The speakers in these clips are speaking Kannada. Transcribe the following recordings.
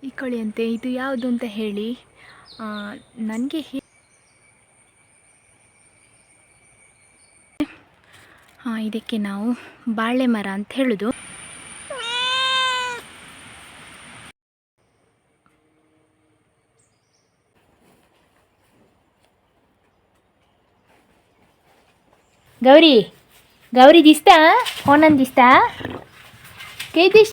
ಇಕೊಳ್ಳಿಯಂತೆ ಇದು ಯಾವುದು ಅಂತ ಹೇಳಿ ನನಗೆ ಇದಕ್ಕೆ ನಾವು ಬಾಳೆ ಮರ ಅಂತ ಹೇಳೋದು. ಗೌರಿ ಗೌರಿ ದಿಸ್ತಾ ಫೋನನ್ನು ದಿಸ್ತಾ ಕೇದಿಸ್.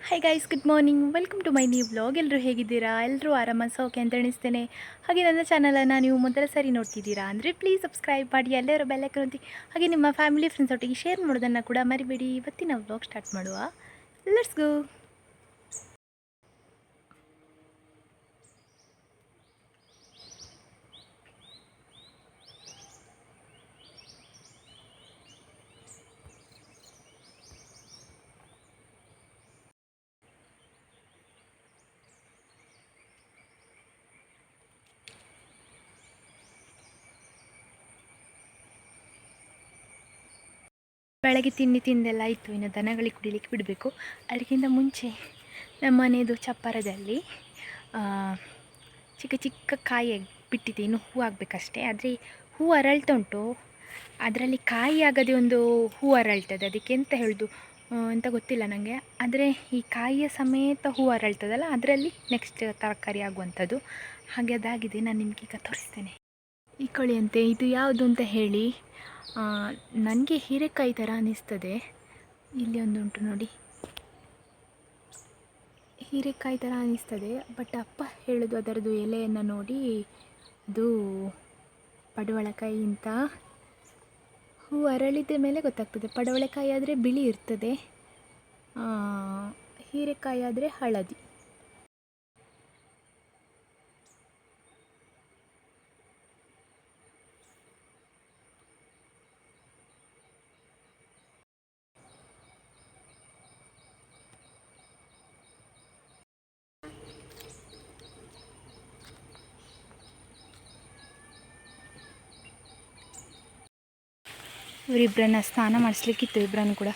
Hi guys, good morning, welcome to my new vlog. ಎಲ್ಲರೂ ಹೇಗಿದ್ದೀರಾ? ಎಲ್ಲರೂ ಆರಾಮ ಸೌಖ್ಯ ಅಂತ ಎಣಿಸ್ತೇನೆ. ಹಾಗೆ ನನ್ನ ಚಾನಲನ್ನು ನೀವು ಮೊದಲ ಸಾರಿ ನೋಡ್ತಿದ್ದೀರಾ ಅಂದರೆ ಪ್ಲೀಸ್ ಸಬ್ಸ್ಕ್ರೈಬ್ ಮಾಡಿ, ಎಲ್ಲರೂ ಬೆಲ್ ಐಕಾನ್ ಒತ್ತಿ, ಹಾಗೆ ನಿಮ್ಮ ಫ್ಯಾಮಿಲಿ ಫ್ರೆಂಡ್ಸ್ ಒಟ್ಟಿಗೆ ಶೇರ್ ಮಾಡೋದನ್ನು ಕೂಡ ಮರಿಬೇಡಿ. ಇವತ್ತಿನ ವ್ಲಾಗ್ ಸ್ಟಾರ್ಟ್ ಮಾಡುವ. Let's go. ಬೆಳಗ್ಗೆ ತಿಂದೆಲ್ಲ ಆಯಿತು. ಇನ್ನು ದನಗಳಿಗೆ ಕುಡಿಲಿಕ್ಕೆ ಬಿಡಬೇಕು. ಅದಕ್ಕಿಂತ ಮುಂಚೆ ನಮ್ಮ ಮನೆಯದು ಚಪ್ಪರದಲ್ಲಿ ಚಿಕ್ಕ ಚಿಕ್ಕ ಕಾಯಿ ಬಿಟ್ಟಿದೆ, ಇನ್ನು ಹೂ ಆಗಬೇಕಷ್ಟೇ. ಆದರೆ ಹೂ ಅರಳ್ತಾ ಉಂಟು, ಅದರಲ್ಲಿ ಕಾಯಿ ಆಗದೆ ಒಂದು ಹೂ ಅರಳ್ತದೆ. ಅದಕ್ಕೆ ಎಂತ ಹೇಳೋದು ಅಂತ ಗೊತ್ತಿಲ್ಲ ನನಗೆ. ಆದರೆ ಈ ಕಾಯಿಯ ಸಮೇತ ಹೂ ಅರಳ್ತದಲ್ಲ, ಅದರಲ್ಲಿ ನೆಕ್ಸ್ಟ್ ತರಕಾರಿ ಆಗುವಂಥದ್ದು. ಹಾಗೆ ಅದಾಗಿದೆ. ನಾನು ನಿಮಗೀಗ ತೋರಿಸ್ತೇನೆ. ಇಕೊಳ್ಳಿಯಂತೆ ಇದು ಯಾವುದು ಅಂತ ಹೇಳಿ ನನಗೆ ಹೀರೆಕಾಯಿ ಥರ ಅನ್ನಿಸ್ತದೆ. ಇಲ್ಲಿ ಒಂದುಂಟು ನೋಡಿ, ಹೀರೆಕಾಯಿ ಥರ ಅನ್ನಿಸ್ತದೆ. ಬಟ್ ಅಪ್ಪ ಹೇಳೋದು ಅದರದ್ದು ಎಲೆಯನ್ನು ನೋಡಿ ಅದು ಪಡವಲಕಾಯಿ ಅಂತ. ಹೂ ಅರಳಿದ ಮೇಲೆ ಗೊತ್ತಾಗ್ತದೆ. ಪಡವಲಕಾಯಿ ಆದರೆ ಬಿಳಿ ಇರ್ತದೆ, ಹೀರೆಕಾಯಿ ಆದರೆ ಹಳದಿ. ಇವರಿಬ್ಬರನ್ನ ಸ್ನಾನ ಮಾಡಿಸ್ಲಿಕ್ಕಿತ್ತು. ಇಬ್ಬರನ್ನು ಕೂಡ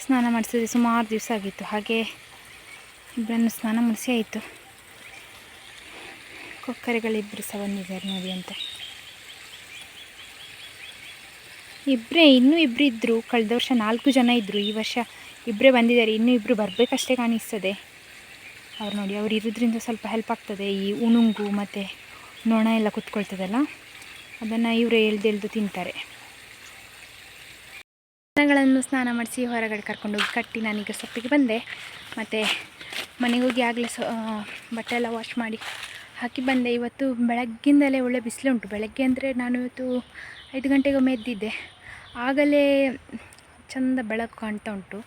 ಸ್ನಾನ ಮಾಡಿಸಿದ್ರೆ ಸುಮಾರು ದಿವಸ ಆಗಿತ್ತು. ಹಾಗೆ ಇಬ್ಬರನ್ನು ಸ್ನಾನ ಮಾಡಿಸಿ ಆಯಿತು. ಕೊಕ್ಕರೆಗಳಿಬ್ಬರು ಸಹ ಬಂದಿದ್ದಾರೆ ನೋಡಿ ಅಂತ. ಇನ್ನೂ ಇಬ್ಬರು ಇದ್ದರು. ಕಳೆದ ವರ್ಷ 4 ಜನ ಇದ್ದರು. ಈ ವರ್ಷ ಇಬ್ಬರೇ ಬಂದಿದ್ದಾರೆ. ಇನ್ನೂ ಇಬ್ಬರು ಬರಬೇಕಷ್ಟೇ ಕಾಣಿಸ್ತದೆ. ಅವ್ರು ನೋಡಿ, ಅವ್ರು ಇರೋದ್ರಿಂದ ಸ್ವಲ್ಪ ಹೆಲ್ಪ್ ಆಗ್ತದೆ. ಈ ಉಣುಂಗು ಮತ್ತು ನೊಣ ಎಲ್ಲ ಕುತ್ಕೊಳ್ತದಲ್ಲ, ಅದನ್ನು ಇವರೇ ಎಳ್ದು ತಿಂತಾರೆ. ದನಗಳನ್ನು ಸ್ನಾನ ಮಾಡಿಸಿ ಹೊರಗಡೆ ಕರ್ಕೊಂಡೋಗಿ ಕಟ್ಟಿ ನಾನೀಗ ಸೊಪ್ಪಿಗೆ ಬಂದೆ. ಮತ್ತು ಮನೆಗೆ ಹೋಗಿ ಆಗಲೇ ಬಟ್ಟೆ ಎಲ್ಲ ವಾಶ್ ಮಾಡಿ ಹಾಕಿ ಬಂದೆ. ಇವತ್ತು ಬೆಳಗ್ಗಿಂದಲೇ ಒಳ್ಳೆ ಬಿಸಿಲುಂಟು. ಬೆಳಗ್ಗೆ ಅಂದರೆ ನಾನು ಇವತ್ತು 5 ಗಂಟೆಗೊಮ್ಮೆ ಎದ್ದಿದ್ದೆ. ಆಗಲೇ ಚೆಂದ ಬೆಳಕು ಕಾಣ್ತಾ ಉಂಟು.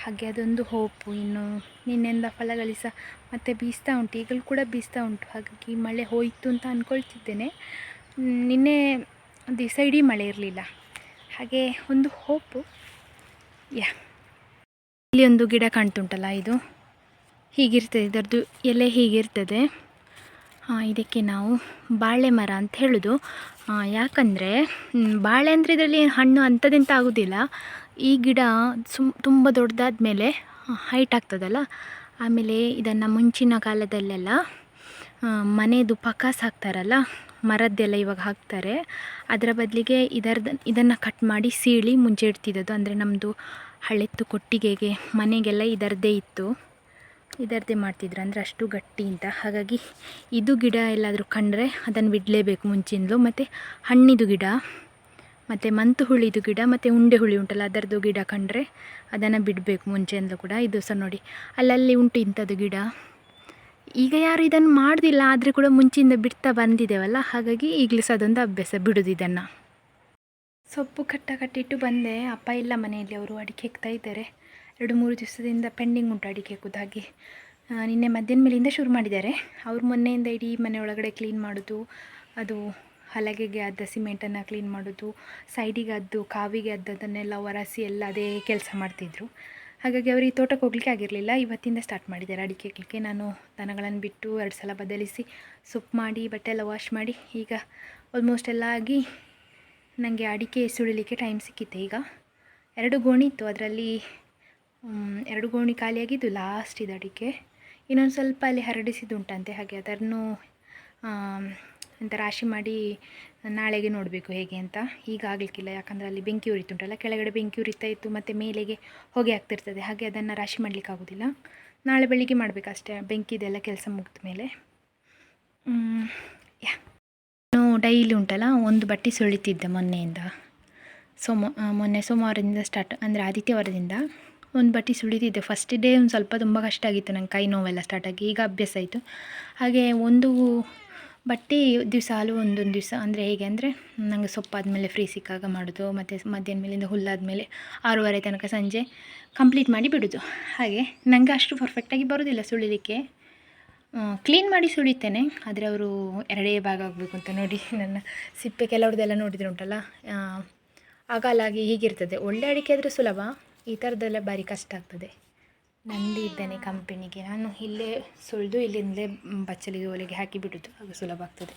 ಹಾಗೆ ಅದೊಂದು ಹೋಪು. ಇನ್ನು ನಿನ್ನೆಯಿಂದ ಫಲಗಳು ಸಹ ಮತ್ತೆ ಬೀಸ್ತಾ ಉಂಟು. ಈಗಲೂ ಕೂಡ ಬೀಸ್ತಾ ಉಂಟು. ಹಾಗಾಗಿ ಮಳೆ ಹೋಯಿತು ಅಂತ ಅಂದ್ಕೊಳ್ತಿದ್ದೇನೆ. ನಿನ್ನೆ ದಿವಸ ಇಡೀ ಮಳೆ ಇರಲಿಲ್ಲ. ಹಾಗೆ ಒಂದು ಹೋಪು. ಇಲ್ಲಿ ಒಂದು ಗಿಡ ಕಾಣ್ತುಂಟಲ್ಲ, ಇದು ಹೀಗಿರ್ತದೆ. ಇದರದ್ದು ಎಲೆ ಹೀಗಿರ್ತದೆ. ಇದಕ್ಕೆ ನಾವು ಬಾಳೆ ಮರ ಅಂತ ಹೇಳೋದು. ಯಾಕಂದರೆ ಬಾಳೆ ಅಂದರೆ ಇದರಲ್ಲಿ ಹಣ್ಣು ಅಂಥದ್ದೆಂತ ಆಗೋದಿಲ್ಲ. ಈ ಗಿಡ ತುಂಬ ದೊಡ್ಡದಾದ ಮೇಲೆ ಹೈಟ್ ಆಗ್ತದಲ್ಲ, ಆಮೇಲೆ ಇದನ್ನು ಮುಂಚಿನ ಕಾಲದಲ್ಲೆಲ್ಲ ಮನೆಯದು ಪಕಾಸ್ ಹಾಕ್ತಾರಲ್ಲ, ಮರದ್ದೆಲ್ಲ ಇವಾಗ ಹಾಕ್ತಾರೆ. ಅದರ ಬದಲಿಗೆ ಇದನ್ನು ಕಟ್ ಮಾಡಿ ಸೀಳಿ ಮುಂಚೆ ಇಡ್ತಿದ್ದದ್ದು. ಅಂದರೆ ನಮ್ಮದು ಹಳೆತ್ತು ಕೊಟ್ಟಿಗೆಗೆ ಮನೆಗೆಲ್ಲ ಇದರದ್ದೇ ಮಾಡ್ತಿದ್ರು, ಅಂದರೆ ಅಷ್ಟು ಗಟ್ಟಿ ಅಂತ. ಹಾಗಾಗಿ ಇದು ಗಿಡ ಎಲ್ಲಾದರೂ ಕಂಡ್ರೆ ಅದನ್ನು ಬಿಡಲೇಬೇಕು ಮುಂಚಿಂದಲೂ. ಮತ್ತು ಹಣ್ಣಿದು ಗಿಡ, ಮತ್ತು ಮಂತು ಹುಳಿದು ಗಿಡ, ಮತ್ತು ಉಂಡೆ ಹುಳಿ ಉಂಟಲ್ಲ ಅದರದ್ದು ಗಿಡ ಕಂಡ್ರೆ ಅದನ್ನು ಬಿಡಬೇಕು ಮುಂಚೆಯಿಂದಲೂ ಕೂಡ. ಇದು ಸಹ ನೋಡಿ, ಅಲ್ಲಲ್ಲಿ ಉಂಟು ಇಂಥದ್ದು ಗಿಡ. ಈಗ ಯಾರು ಇದನ್ನು ಮಾಡೋದಿಲ್ಲ, ಆದರೆ ಕೂಡ ಮುಂಚೆಯಿಂದ ಬಿಡ್ತಾ ಬಂದಿದ್ದೇವಲ್ಲ, ಹಾಗಾಗಿ ಈಗಲೂ ಸಹ ಅದೊಂದು ಅಭ್ಯಾಸ ಬಿಡೋದು ಇದನ್ನು. ಸೊಪ್ಪು ಕಟ್ಟಿಟ್ಟು ಬಂದೆ. ಅಪ್ಪ ಇಲ್ಲ ಮನೆಯಲ್ಲಿ, ಅವರು ಅಡಿಕೆ ಹೆಕ್ತಾ ಇದ್ದಾರೆ. 2-3 ದಿವಸದಿಂದ ಪೆಂಡಿಂಗ್ ಉಂಟು ಅಡಿಕೆ ಹೆಕ್ಕುದು. ಹಾಗೆ ನಿನ್ನೆ ಮಧ್ಯಾಹ್ನ ಮೇಲಿಂದ ಶುರು ಮಾಡಿದ್ದಾರೆ. ಅವರು ಮೊನ್ನೆಯಿಂದ ಇಡೀ ಮನೆ ಒಳಗಡೆ ಕ್ಲೀನ್ ಮಾಡೋದು, ಅದು ಹಲಗೆಗೆ ಅದ್ದ ಸಿಮೆಂಟನ್ನು ಕ್ಲೀನ್ ಮಾಡೋದು, ಸೈಡಿಗೆ ಅದ್ದು ಕಾವಿಗೆ ಅದ್ದದನ್ನೆಲ್ಲ ಒರೆಸಿ ಎಲ್ಲ ಅದೇ ಕೆಲಸ ಮಾಡ್ತಿದ್ರು. ಹಾಗಾಗಿ ಅವರಿಗೆ ತೋಟಕ್ಕೆ ಹೋಗಲಿಕ್ಕೆ ಆಗಿರಲಿಲ್ಲ. ಇವತ್ತಿಂದ ಸ್ಟಾರ್ಟ್ ಮಾಡಿದ್ದಾರೆ ಅಡಿಕೆ ಹೆಕ್ಕಲಿಕ್ಕೆ. ನಾನು ದನಗಳನ್ನು ಬಿಟ್ಟು 2 ಸಲ ಬದಲಿಸಿ ಸೊಪ್ಪು ಮಾಡಿ ಬಟ್ಟೆ ಎಲ್ಲ ವಾಶ್ ಮಾಡಿ ಈಗ ಆಲ್ಮೋಸ್ಟ್ ಎಲ್ಲ ಆಗಿ ನನಗೆ ಅಡಿಕೆ ಸುಳಿಲಿಕ್ಕೆ ಟೈಮ್ ಸಿಕ್ಕಿತ್ತು. ಈಗ 2 ಗೋಣಿ ಇತ್ತು, ಅದರಲ್ಲಿ 2 ಗೋಣಿ ಖಾಲಿಯಾಗಿದ್ದು ಲಾಸ್ಟ್ ಇದು ಅಡಿಕೆ. ಇನ್ನೊಂದು ಸ್ವಲ್ಪ ಅಲ್ಲಿ ಹರಡಿಸಿದುಂಟಂತೆ, ಹಾಗೆ ಅದನ್ನು ಅಂತ ರಾಶಿ ಮಾಡಿ ನಾಳೆಗೆ ನೋಡಬೇಕು ಹೇಗೆ ಅಂತ. ಈಗ ಆಗಲಿಕ್ಕಿಲ್ಲ, ಯಾಕಂದರೆ ಅಲ್ಲಿ ಬೆಂಕಿ ಉರಿತುಂಟಲ್ಲ, ಕೆಳಗಡೆ ಬೆಂಕಿ ಉರಿತಾ ಇತ್ತು ಮತ್ತು ಮೇಲೆಗೆ ಹೊಗೆ ಆಗ್ತಿರ್ತದೆ, ಹಾಗೆ ಅದನ್ನು ರಾಶಿ ಮಾಡಲಿಕ್ಕಾಗೋದಿಲ್ಲ. ನಾಳೆ ಬೆಳಿಗ್ಗೆ ಮಾಡಬೇಕಷ್ಟೇ, ಬೆಂಕಿದೆಲ್ಲ ಕೆಲಸ ಮುಗಿದ ಮೇಲೆ. ನಾನು ಡೈಲಿ ಉಂಟಲ್ಲ ಒಂದು ಬಟ್ಟೆ ಸುಳಿತಿದ್ದೆ ಮೊನ್ನೆಯಿಂದ. ಮೊನ್ನೆ ಸೋಮವಾರದಿಂದ ಸ್ಟಾರ್ಟ್, ಅಂದರೆ ಆದಿತ್ಯವಾರದಿಂದ ಒಂದು ಬಟ್ಟೆ ಸುಳಿತಿದ್ದೆ. ಫಸ್ಟ್ ಡೇ ಒಂದು ಸ್ವಲ್ಪ ತುಂಬ ಕಷ್ಟ ಆಗಿತ್ತು, ನಂಗೆ ಕೈ ನೋವೆಲ್ಲ ಸ್ಟಾರ್ಟಾಗಿ. ಈಗ ಅಭ್ಯಾಸ ಆಯಿತು. ಹಾಗೆ ಒಂದು ಬಟ್ಟೆ ದಿವಸ ಹಾಲು ಒಂದೊಂದು ದಿವಸ, ಅಂದರೆ ಹೇಗೆ ಅಂದರೆ ನನಗೆ ಸೊಪ್ಪಾದಮೇಲೆ ಫ್ರೀ ಸಿಕ್ಕಾಗ ಮಾಡೋದು, ಮತ್ತು ಮಧ್ಯಾಹ್ನ ಮೇಲಿಂದ ಹುಲ್ಲಾದಮೇಲೆ 6:30 ತನಕ ಸಂಜೆ ಕಂಪ್ಲೀಟ್ ಮಾಡಿ ಬಿಡೋದು. ಹಾಗೆ ನನಗೆ ಅಷ್ಟು ಪರ್ಫೆಕ್ಟಾಗಿ ಬರೋದಿಲ್ಲ ಸುಳಿಲಿಕ್ಕೆ. ಕ್ಲೀನ್ ಮಾಡಿ ಸುಳಿತೇನೆ, ಆದರೆ ಅವರು 2 ಭಾಗ ಆಗಬೇಕು ಅಂತ ನೋಡಿ. ನನ್ನ ಸಿಪ್ಪೆ ಕೆಲವ್ರದ್ದೆಲ್ಲ ನೋಡಿದರೆ ಉಂಟಲ್ಲ, ಅಗಲಾಗಿ ಹೀಗಿರ್ತದೆ. ಒಳ್ಳೆ ಅಡಿಕೆ ಆದರೆ ಸುಲಭ, ಈ ಥರದ್ದೆಲ್ಲ ಭಾರಿ ಕಷ್ಟ ಆಗ್ತದೆ. ನಂದಿ ಇದ್ದೇನೆ ಕಂಪೆನಿಗೆ, ನಾನು ಇಲ್ಲೇ ಸುಳಿದು ಇಲ್ಲಿಂದಲೇ ಬಚ್ಚಲಿಗೆ ಒಲೆಗೆ ಹಾಕಿ ಬಿಡೋದು, ಆಗ ಸುಲಭ ಆಗ್ತದೆ.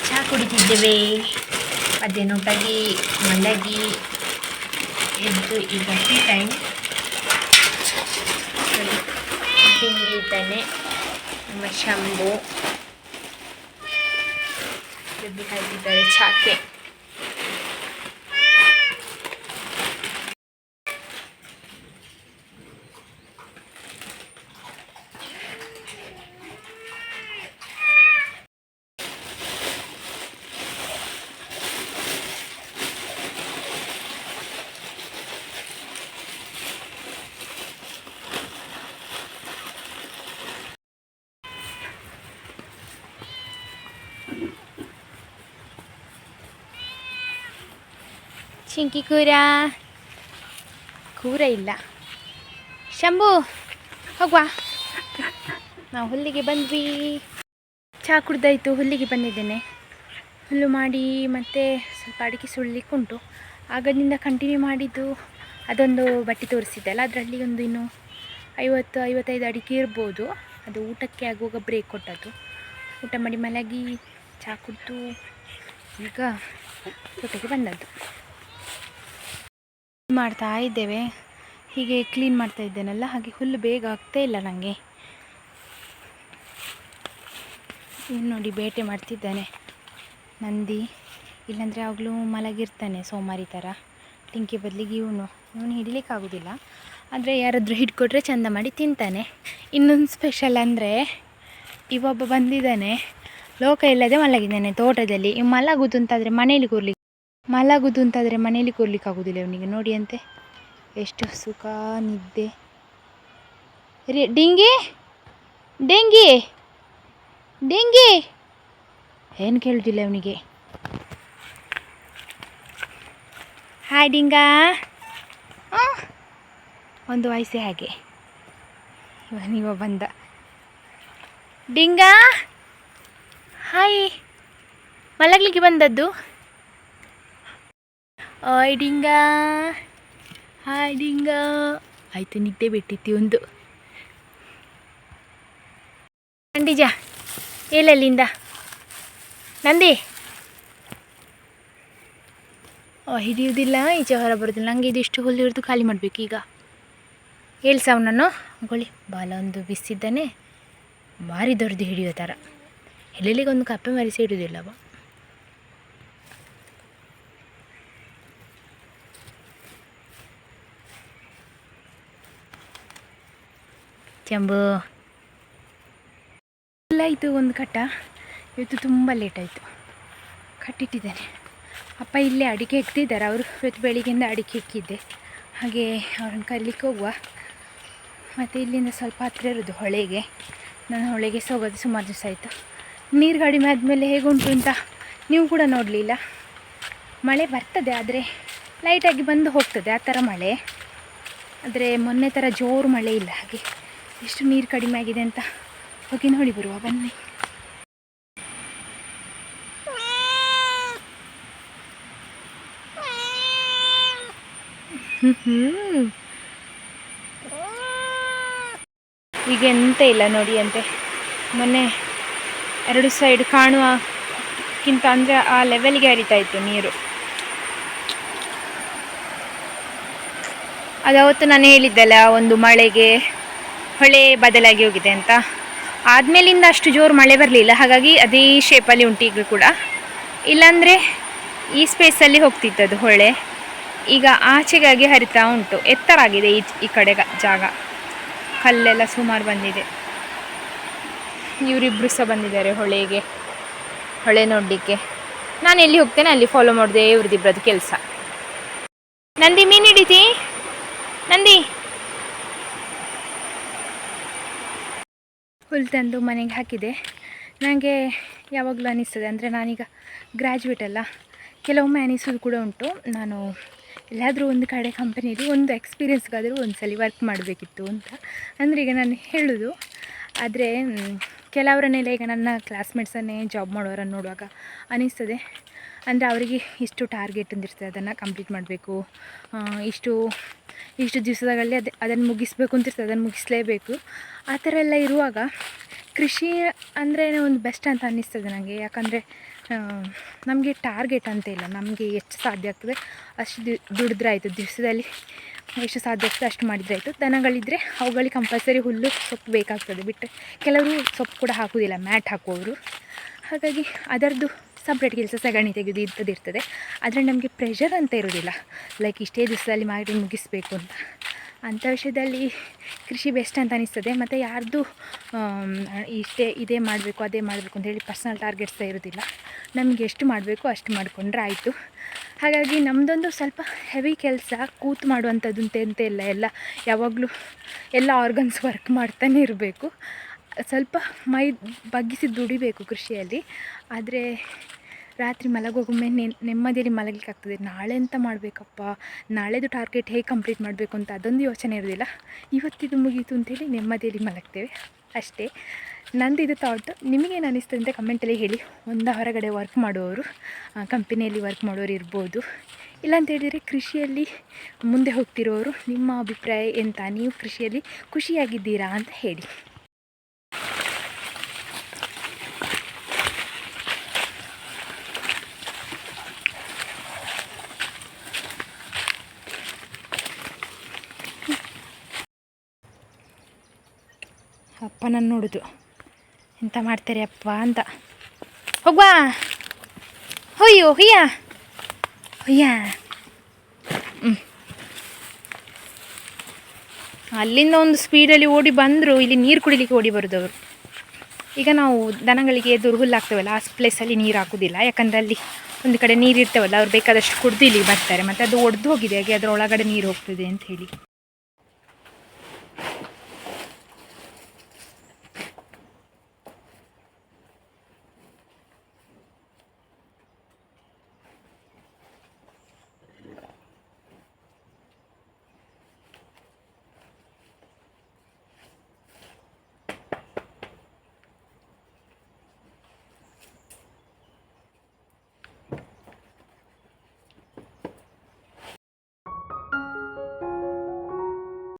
ಚಹಾ ಕುಡಿತಿದ್ದೇವೆ, ಮಧ್ಯಾಹ್ನೊಟ್ಟಾಗಿ ಮಲಗಿ ಎದ್ದು ಈಗ ಟೀ ಟೈಮ್. ತಿಂಡಿ ಇದ್ದಾನೆ ನಮ್ಮ ಶಂಭು, ಡಬ್ಬಿ ಕಾಯ್ತಿದ್ದಾರೆ ಚಾಕೆ. ಚಿಂಕಿ ಕೂರ ಇಲ್ಲ. ಶಂಭು ಹೋಗುವ, ನಾವು ಹುಲ್ಲಿಗೆ ಬಂದ್ವಿ. ಚಹಾ ಕುಡ್ದಾಯಿತು, ಹುಲ್ಲಿಗೆ ಬಂದಿದ್ದೇನೆ. ಹುಲ್ಲು ಮಾಡಿ ಮತ್ತು ಸ್ವಲ್ಪ ಅಡಿಕೆ ಸುಳ್ಳಿಕ್ಕೆ ಉಂಟು. ಆಗದಿಂದ ಕಂಟಿನ್ಯೂ ಮಾಡಿದ್ದು ಅದೊಂದು ಬಟ್ಟೆ ತೋರಿಸಿದ್ದಲ್ಲ, ಅದರಲ್ಲಿ ಒಂದು ಇನ್ನು 50-55 ಅಡಿಕೆ ಇರ್ಬೋದು. ಅದು ಊಟಕ್ಕೆ ಆಗುವಾಗ ಬ್ರೇಕ್ ಕೊಟ್ಟದ್ದು. ಊಟ ಮಾಡಿ ಮಲಗಿ ಚಹಾ ಕುಡಿದು ಈಗ ತೋಟಕ್ಕೆ ಬಂದದ್ದು. ಮಾಡ್ತಾ ಇದ್ದೇವೆ, ಹೀಗೆ ಕ್ಲೀನ್ ಮಾಡ್ತಾ ಇದ್ದೇನಲ್ಲ, ಹಾಗೆ ಹುಲ್ಲು ಬೇಗ ಆಗ್ತಾ ಇಲ್ಲ ನನಗೆ. ಇನ್ನು ನೋಡಿ ಬೇಟೆ ಮಾಡ್ತಿದ್ದಾನೆ ನಂದಿ, ಇಲ್ಲಾಂದರೆ ಯಾವಾಗಲೂ ಮಲಗಿರ್ತಾನೆ ಸೋಮಾರಿ ಥರ. ಟಿಂಕಿ ಬದಲಿಗೆ ಇವನು ಹಿಡಿಲಿಕ್ಕಾಗೋದಿಲ್ಲ, ಆದರೆ ಯಾರಾದರೂ ಹಿಡ್ಕೊಟ್ರೆ ಚೆಂದ ಮಾಡಿ ತಿಂತಾನೆ. ಇನ್ನೊಂದು ಸ್ಪೆಷಲ್ ಅಂದರೆ ಇವೊಬ್ಬ ಬಂದಿದ್ದಾನೆ, ಲೋಕ ಇಲ್ಲದೆ ಮಲಗಿದ್ದಾನೆ ತೋಟದಲ್ಲಿ. ಮಲಗುದು ಅಂತಾದರೆ ಮನೇಲಿ ಕೂರ್ಲಿಕ್ಕೆ ಆಗೋದಿಲ್ಲ ಇವನಿಗೆ. ನೋಡಿ ಅಂತೆ ಎಷ್ಟು ಸುಖ ನಿದ್ದೆ. ಡಿಂಗಿ ಏನು ಕೇಳುವುದಿಲ್ಲ ಇವನಿಗೆ. ಹಾಯ್ ಡಿಂಗಾ, ಒಂದು ವಯಸ್ಸೇ ಹಾಗೆ. ಇವನಿವ ಬಂದ. ಡಿಂಗಾ ಹಾಯ್, ಮಲಗಲಿಕ್ಕೆ ಬಂದದ್ದು. ಹಾಯ್ ಡಿಂಗಾ, ಆಯಿತು ನಿದ್ದೆ ಬಿಟ್ಟಿತ್ತು ಒಂದು. ಖಂಡಿಜ ಎಲ್ಲೆಲ್ಲಿಂದ ನಂದಿ ಹಿಡಿಯುವುದಿಲ್ಲ, ಈಚೆ ಹೊರ ಬರೋದಿಲ್ಲ. ನನಗೆ ಇದಿಷ್ಟು ಹುಲ್ಲು ಹಿಡಿದು ಖಾಲಿ ಮಾಡಬೇಕು ಈಗ. ಹೇಳ್ಸ ಅವನನ್ನು ಅಂಕೊಳ್ಳಿ, ಬಾಲ ಒಂದು ಬಿಸಿದ್ದಾನೆ, ಭಾರಿ ದೊಡ್ಡದು ಹಿಡಿಯೋ ಥರ. ಎಲ್ಲೆಲ್ಲಿಗೆ ಒಂದು ಕಪ್ಪೆ ಮರಿಸಿ ಹಿಡಿಯೋದಿಲ್ಲ ಅವ. ಚಂಬು ಎಲ್ಲ ಆಯಿತು ಒಂದು ಕಟ್ಟ. ಇವತ್ತು ತುಂಬ ಲೇಟ್ ಆಯಿತು, ಕಟ್ಟಿಟ್ಟಿದ್ದೇನೆ. ಅಪ್ಪ ಇಲ್ಲೇ ಅಡಿಕೆ ಇಕ್ತಿದ್ದಾರೆ, ಅವರು ಇವತ್ತು ಬೆಳಿಗ್ಗೆಯಿಂದ ಅಡಿಕೆ ಇಕ್ಕಿದ್ದೆ. ಹಾಗೆ ಅವ್ರನ್ನ ಕರೀಲಿಕ್ಕೆ ಹೋಗುವ. ಮತ್ತು ಇಲ್ಲಿಂದ ಸ್ವಲ್ಪ ಹತ್ತಿರ ಇರೋದು ಹೊಳೆಗೆ. ನಾನು ಹೊಳೆಗೆ ಹೋಗೋದು ಸುಮಾರು ದಿವಸ ಆಯಿತು. ನೀರು ಕಡಿಮೆ ಆದಮೇಲೆ ಹೇಗುಂಟು ಅಂತ ನೀವು ಕೂಡ ನೋಡಲಿಲ್ಲ. ಮಳೆ ಬರ್ತದೆ, ಆದರೆ ಲೈಟಾಗಿ ಬಂದು ಹೋಗ್ತದೆ, ಆ ಥರ ಮಳೆ. ಆದರೆ ಮೊನ್ನೆ ಥರ ಜೋರು ಮಳೆ ಇಲ್ಲ. ಹಾಗೆ ಎಷ್ಟು ನೀರು ಕಡಿಮೆ ಆಗಿದೆ ಅಂತ ಹೋಗಿ ನೋಡಿ ಬರುವ ಬನ್ನಿ. ಈಗ ಎಂತ ಇಲ್ಲ ನೋಡಿ ಅಂತೆ. ಮೊನ್ನೆ 2 ಸೈಡ್ ಕಾಣುವಕ್ಕಿಂತ ಅಂದರೆ ಆ ಲೆವೆಲ್ಗೆ ಹರಿತಾ ಇತ್ತು ನೀರು. ಅದಾವತ್ತು ನಾನು ಹೇಳಿದ್ದೆಲ್ಲ ಒಂದು ಮಳೆಗೆ ಹೊಳೆ ಬದಲಾಗಿ ಹೋಗಿದೆ ಅಂತ. ಆದಮೇಲಿಂದ ಅಷ್ಟು ಜೋರು ಮಳೆ ಬರಲಿಲ್ಲ, ಹಾಗಾಗಿ ಅದೇ ಶೇಪಲ್ಲಿ ಉಂಟು ಈಗ ಕೂಡ. ಇಲ್ಲಾಂದರೆ ಈ ಸ್ಪೇಸಲ್ಲಿ ಹೋಗ್ತಿತ್ತದು ಹೊಳೆ. ಈಗ ಆಚೆಗಾಗಿ ಹರಿತಾ ಉಂಟು. ಎತ್ತರ ಆಗಿದೆ ಈ ಕಡೆ ಜಾಗ, ಕಲ್ಲೆಲ್ಲ ಸುಮಾರು ಬಂದಿದೆ. ಇವರಿಬ್ಬರು ಸಹ ಬಂದಿದ್ದಾರೆ ಹೊಳೆ ನೋಡಲಿಕ್ಕೆ. ನಾನು ಎಲ್ಲಿ ಹೋಗ್ತೇನೆ ಅಲ್ಲಿ ಫಾಲೋ ಮಾಡಿದೆ ಇವ್ರದ್ದಿಬ್ಬರದ್ದು ಕೆಲಸ. ನಂದಿ ಮೀನು ಹಿಡಿತಿ, ನಂದಿ ಹುಲ್ಲು ತಂದು ಮನೆಗೆ ಹಾಕಿದೆ. ನನಗೆ ಯಾವಾಗಲೂ ಅನಿಸ್ತದೆ, ಅಂದರೆ ನಾನೀಗ ಗ್ರ್ಯಾಜುಯೇಟ್ ಅಲ್ಲ, ಕೆಲವೊಮ್ಮೆ ಅನಿಸೋದು ಕೂಡ ಉಂಟು, ನಾನು ಎಲ್ಲಾದರೂ ಒಂದು ಕಡೆ ಕಂಪನಿಯಲ್ಲಿ ಒಂದು ಎಕ್ಸ್ಪೀರಿಯನ್ಸ್ಗಾದರೂ ಒಂದು ಸಲ ವರ್ಕ್ ಮಾಡಬೇಕಿತ್ತು ಅಂತ. ಅಂದರೆ ಈಗ ನಾನು ಹೇಳೋದು, ಆದರೆ ಕೆಲವರನ್ನೆಲ್ಲ ಈಗ ನನ್ನ ಕ್ಲಾಸ್ಮೇಟ್ಸನ್ನೇ ಜಾಬ್ ಮಾಡೋರನ್ನು ನೋಡುವಾಗ ಅನಿಸ್ತದೆ, ಅಂದರೆ ಅವರಿಗೆ ಇಷ್ಟು ಟಾರ್ಗೆಟ್ ಅಂದಿರ್ತದೆ, ಅದನ್ನು ಕಂಪ್ಲೀಟ್ ಮಾಡಬೇಕು, ಇಷ್ಟು ದಿವಸದಲ್ಲಿ ಅದನ್ನು ಮುಗಿಸ್ಬೇಕು ಅಂತಿರ್ತದೆ, ಅದನ್ನು ಮುಗಿಸಲೇಬೇಕು. ಆ ಥರ ಎಲ್ಲ ಇರುವಾಗ ಕೃಷಿ ಅಂದರೆ ಒಂದು ಬೆಸ್ಟ್ ಅಂತ ಅನ್ನಿಸ್ತದೆ ನನಗೆ. ಯಾಕಂದರೆ ನಮಗೆ ಟಾರ್ಗೆಟ್ ಅಂತ ಇಲ್ಲ, ನಮಗೆ ಎಷ್ಟು ಸಾಧ್ಯ ಆಗ್ತದೆ ಅಷ್ಟು ದುಡಿದ್ರೆ ಆಯಿತು. ದಿವಸದಲ್ಲಿ ಎಷ್ಟು ಸಾಧ್ಯ ಆಗ್ತದೆ ಅಷ್ಟು ಮಾಡಿದರೆ ಆಯಿತು. ದನಗಳಿದ್ದರೆ ಅವುಗಳಿಗೆ ಕಂಪಲ್ಸರಿ ಹುಲ್ಲು ಸೊಪ್ಪು ಬೇಕಾಗ್ತದೆ. ಬಿಟ್ಟು ಕೆಲವರು ಸೊಪ್ಪು ಕೂಡ ಹಾಕೋದಿಲ್ಲ, ಮ್ಯಾಟ್ ಹಾಕುವವರು. ಹಾಗಾಗಿ ಅದರದ್ದು ಸಪ್ರೇಟ್ ಕೆಲಸ, ಸಗಣಿ ತೆಗೆದು ಇರ್ತದೆ. ಆದರೆ ನಮಗೆ ಪ್ರೆಷರ್ ಅಂತ ಇರೋದಿಲ್ಲ, ಲೈಕ್ ಇಷ್ಟೇ ದಿವಸದಲ್ಲಿ ಮಾಡಿ ಮುಗಿಸ್ಬೇಕು ಅಂತ. ಅಂಥ ವಿಷಯದಲ್ಲಿ ಕೃಷಿ ಬೆಸ್ಟ್ ಅಂತ ಅನಿಸ್ತದೆ. ಮತ್ತು ಯಾರ್ದು ಇದೇ ಮಾಡಬೇಕು ಅದೇ ಮಾಡಬೇಕು ಅಂತ ಹೇಳಿ ಪರ್ಸ್ನಲ್ ಟಾರ್ಗೆಟ್ಸ್ ಇರೋದಿಲ್ಲ. ನಮಗೆ ಎಷ್ಟು ಮಾಡಬೇಕು ಅಷ್ಟು ಮಾಡಿಕೊಂಡ್ರೆ ಆಯಿತು. ಹಾಗಾಗಿ ನಮ್ಮದೊಂದು ಸ್ವಲ್ಪ ಹೆವಿ ಕೆಲಸ, ಕೂತು ಮಾಡುವಂಥದ್ದು ಅಂತ ಎಲ್ಲ ಯಾವಾಗಲೂ ಎಲ್ಲ ಆರ್ಗನ್ಸ್ ವರ್ಕ್ ಮಾಡ್ತಾನೆ ಇರಬೇಕು. ಸ್ವಲ್ಪ ಮೈ ಬಗ್ಗಿಸಿ ದುಡಿಬೇಕು ಕೃಷಿಯಲ್ಲಿ. ಆದರೆ ರಾತ್ರಿ ಮಲಗುವಾಗೊಮ್ಮೆ ನೆಮ್ಮದಿಯಲ್ಲಿ ಮಲಗಲಿಕ್ಕಾಗ್ತದೆ. ನಾಳೆ ಎಂತ ಮಾಡಬೇಕಪ್ಪ, ನಾಳೆದು ಟಾರ್ಗೆಟ್ ಹೇಗೆ ಕಂಪ್ಲೀಟ್ ಮಾಡಬೇಕು ಅಂತ ಅದೊಂದು ಯೋಚನೆ ಇರೋದಿಲ್ಲ. ಇವತ್ತಿದು ಮುಗೀತು ಅಂತೇಳಿ ನೆಮ್ಮದಿಯಲ್ಲಿ ಮಲಗ್ತೇವೆ ಅಷ್ಟೇ. ನಂದು ಇದು ಥಾಟ್. ನಿಮಗೇನು ಅನ್ನಿಸ್ತದೆ ಅಂತ ಕಮೆಂಟಲ್ಲಿ ಹೇಳಿ. ಒಂದು ಹೊರಗಡೆ ವರ್ಕ್ ಮಾಡುವವರು, ಕಂಪನಿಯಲ್ಲಿ ವರ್ಕ್ ಮಾಡೋರು ಇರ್ಬೋದು, ಇಲ್ಲಾಂತೇಳಿದರೆ ಕೃಷಿಯಲ್ಲಿ ಮುಂದೆ ಹೋಗ್ತಿರೋರು, ನಿಮ್ಮ ಅಭಿಪ್ರಾಯ ಎಂತ? ನೀವು ಕೃಷಿಯಲ್ಲಿ ಖುಷಿಯಾಗಿದ್ದೀರಾ ಅಂತ ಹೇಳಿ. ಅಪ್ಪ ನಾನು ನೋಡೋದು ಎಂತ ಮಾಡ್ತಾರೆ ಅಪ್ಪ ಅಂತ. ಹೋಗ್ವಾ, ಹೊಯ್ಯ ಅಲ್ಲಿಂದ ಒಂದು ಸ್ಪೀಡಲ್ಲಿ ಓಡಿ ಬಂದರು, ಇಲ್ಲಿ ನೀರು ಕುಡಿಲಿಕ್ಕೆ ಓಡಿ ಬರೋದು ಅವರು. ಈಗ ನಾವು ದನಗಳಿಗೆ ಹುಲ್ಲಾಗ್ತೇವಲ್ಲ, ಆ ಪ್ಲೇಸಲ್ಲಿ ನೀರು ಹಾಕೋದಿಲ್ಲ. ಯಾಕಂದರೆ ಅಲ್ಲಿ ಒಂದು ಕಡೆ ನೀರು ಇರ್ತೇವಲ್ಲ, ಅವ್ರು ಬೇಕಾದಷ್ಟು ಕುಡಿದು ಇಲ್ಲಿಗೆ ಬರ್ತಾರೆ. ಮತ್ತು ಅದು ಒಡೆದು ಹೋಗಿದೆ, ಹಾಗೆ ಅದರ ಒಳಗಡೆ ನೀರು ಹೋಗ್ತದೆ ಅಂತ ಹೇಳಿ.